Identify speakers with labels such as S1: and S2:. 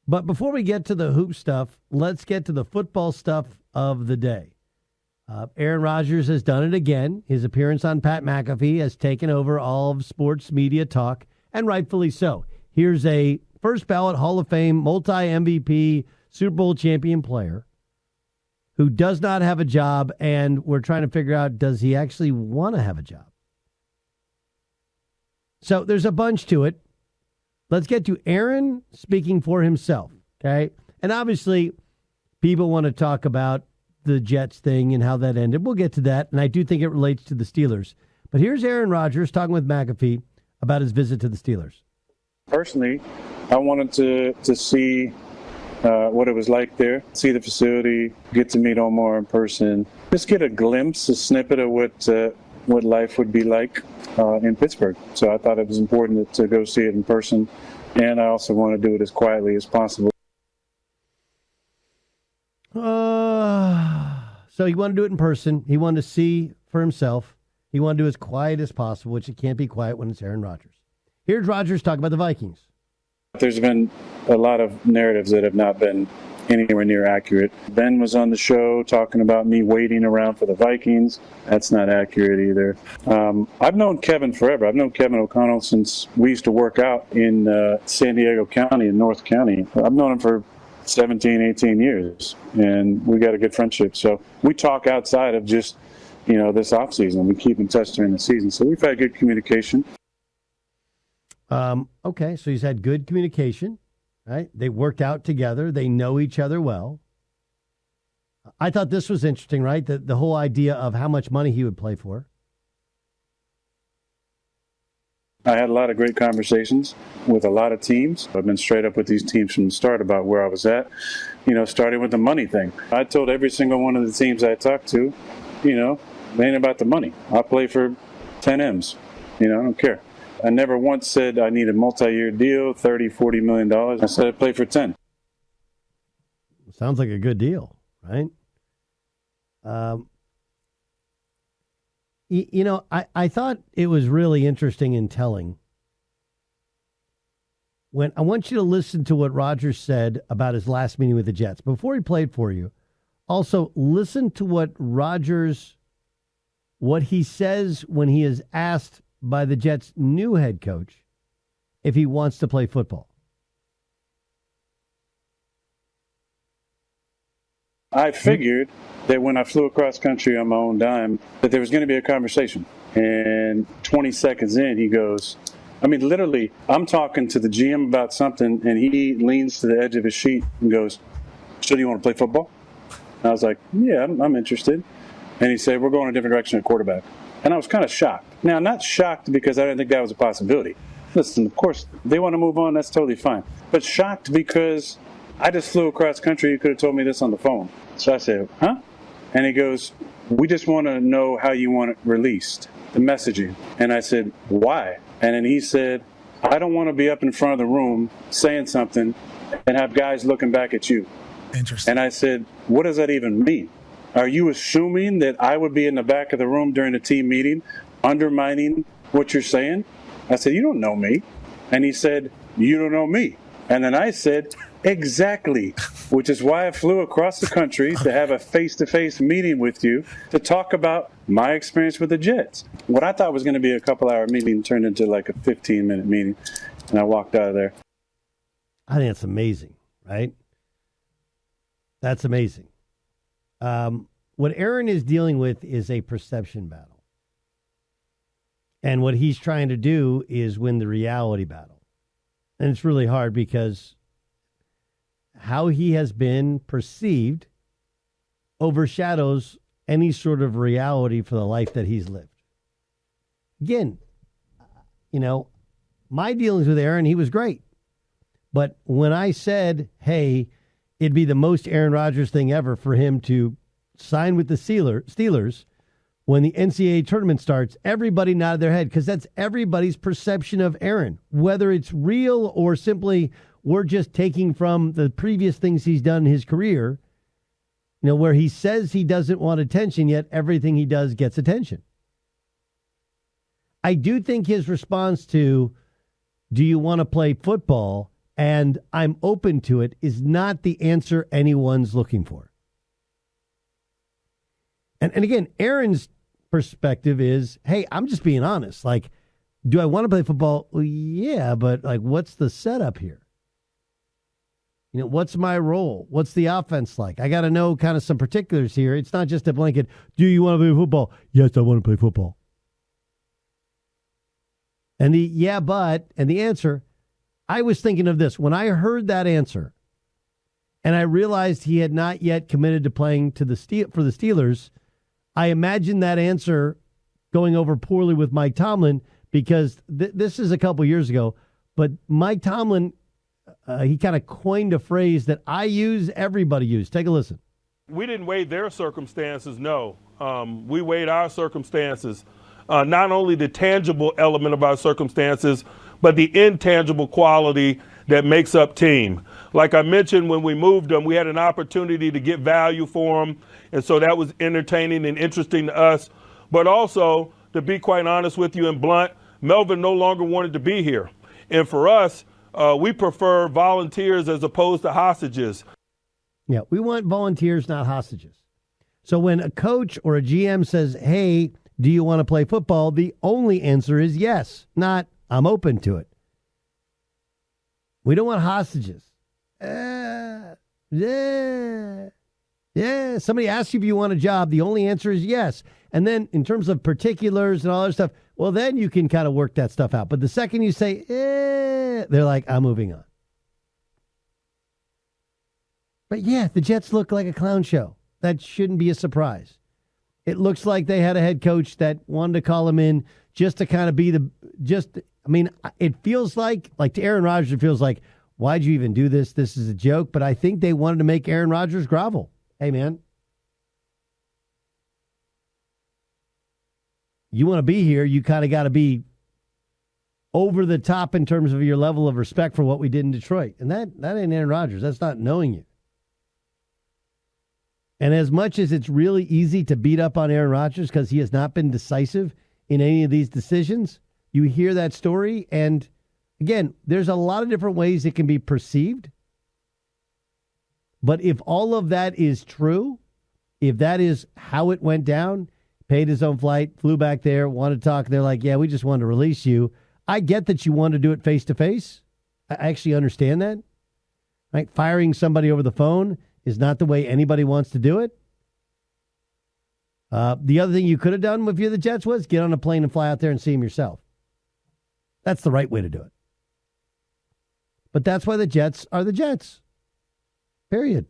S1: But before we get to the hoop stuff, let's get to the football stuff of the day. Aaron Rodgers has done it again. His appearance on Pat McAfee has taken over all of sports media talk, and rightfully so. Here's a first ballot Hall of Fame, multi-MVP, Super Bowl champion player who does not have a job, and we're trying to figure out, does he actually want to have a job? So there's a bunch to it. Let's get to Aaron speaking for himself, okay? And obviously, people want to talk about the Jets thing and how that ended. We'll get to that, and I do think it relates to the Steelers. But here's Aaron Rodgers talking with McAfee about his visit to the Steelers.
S2: Personally, I wanted to see what it was like there, see the facility, get to meet Omar in person, just get a glimpse, a snippet of what life would be like in Pittsburgh. So I thought it was important to go see it in person, and I also want to do it as quietly as possible.
S1: So he wanted to do it in person. He wanted to see for himself. He wanted to do it as quiet as possible, which it can't be quiet when it's Aaron Rodgers. Here's Rodgers talking about the Vikings.
S2: There's been a lot of narratives that have not been anywhere near accurate. Ben was on the show talking about me waiting around for the Vikings. That's not accurate either. I've known Kevin forever. I've known Kevin O'Connell since we used to work out in San Diego County and North County. I've known him for 17, 18 years, and we got a good friendship. So we talk outside of just, this off season. We keep in touch during the season. So we've had good communication.
S1: Okay, so he's had good communication, right? They worked out together. They know each other well. I thought this was interesting, right? The whole idea of how much money he would play for.
S2: I had a lot of great conversations with a lot of teams. I've been straight up with these teams from the start about where I was at, starting with the money thing. I told every single one of the teams I talked to, it ain't about the money. I'll play for 10 M's. I don't care. I never once said I need a multi-year deal, $30, $40 million. I said I'd play for 10.
S1: Sounds like a good deal, right? I thought it was really interesting and telling. When I want you to listen to what Rodgers said about his last meeting with the Jets before he played for you. Also, listen to what he says when he is asked by the Jets' new head coach if he wants to play football.
S2: I figured that when I flew across country on my own dime, that there was going to be a conversation. And 20 seconds in, he goes, literally, I'm talking to the GM about something, and he leans to the edge of his sheet and goes, so do you want to play football? And I was like, yeah, I'm interested. And he said, we're going a different direction at quarterback. And I was kind of shocked. Now, not shocked because I didn't think that was a possibility. Listen, of course, they want to move on, that's totally fine. But shocked because I just flew across country. You could have told me this on the phone. So I said, huh? And he goes, we just want to know how you want it released, the messaging. And I said, why? And then he said, I don't want to be up in front of the room saying something and have guys looking back at you.
S3: Interesting.
S2: And I said, what does that even mean? Are you assuming that I would be in the back of the room during a team meeting undermining what you're saying? I said, you don't know me. And he said, you don't know me. And then I said, exactly, which is why I flew across the country to have a face-to-face meeting with you to talk about my experience with the Jets. What I thought was going to be a couple-hour meeting turned into like a 15-minute meeting, and I walked out of there.
S1: I think that's amazing, right? That's amazing. What Aaron is dealing with is a perception battle. And what he's trying to do is win the reality battle. And it's really hard because how he has been perceived overshadows any sort of reality for the life that he's lived. Again, my dealings with Aaron, he was great. But when I said, hey, it'd be the most Aaron Rodgers thing ever for him to sign with the Steelers when the NCAA tournament starts, everybody nodded their head because that's everybody's perception of Aaron, whether it's real or simply we're just taking from the previous things he's done in his career, where he says he doesn't want attention, yet everything he does gets attention. I do think his response to, do you want to play football, and I'm open to it is not the answer anyone's looking for. And again, Aaron's perspective is, hey, I'm just being honest. Like, do I want to play football? Well, yeah, but like, what's the setup here? You know, what's my role? What's the offense like? I got to know kind of some particulars here. It's not just a blanket, do you want to play football? Yes, I want to play football. And the yeah, but, and the answer, I was thinking of this. When I heard that answer, and I realized he had not yet committed to playing for the Steelers, I imagined that answer going over poorly with Mike Tomlin because this is a couple years ago, but Mike Tomlin, he kind of coined a phrase that I use, everybody used. Take a listen.
S3: We didn't weigh their circumstances, no. We weighed our circumstances. Not only the tangible element of our circumstances, but the intangible quality that makes up team. Like I mentioned, when we moved him, we had an opportunity to get value for him, and so that was entertaining and interesting to us. But also, to be quite honest with you and blunt, Melvin no longer wanted to be here. And for us, we prefer volunteers as opposed to hostages.
S1: Yeah, we want volunteers, not hostages. So when a coach or a GM says, hey, do you want to play football? The only answer is yes, not I'm open to it. We don't want hostages. Yeah. Somebody asks you if you want a job. The only answer is yes. And then in terms of particulars and all that stuff, well, then you can kind of work that stuff out. But the second you say, they're like, I'm moving on. But yeah, the Jets look like a clown show. That shouldn't be a surprise. It looks like they had a head coach that wanted to call him in just to kind of be it feels like to Aaron Rodgers, it feels like, why'd you even do this? This is a joke. But I think they wanted to make Aaron Rodgers grovel. Hey, man, you want to be here, you kind of got to be over the top in terms of your level of respect for what we did in Detroit. And that ain't Aaron Rodgers. That's not knowing you. And as much as it's really easy to beat up on Aaron Rodgers because he has not been decisive in any of these decisions, you hear that story, and again, there's a lot of different ways it can be perceived. But if all of that is true, if that is how it went down, paid his own flight, flew back there, wanted to talk, they're like, yeah, we just wanted to release you. I get that you want to do it face-to-face. I actually understand that. Right? Firing somebody over the phone is not the way anybody wants to do it. The other thing you could have done if you're the Jets was get on a plane and fly out there and see him yourself. That's the right way to do it. But that's why the Jets are the Jets. Period.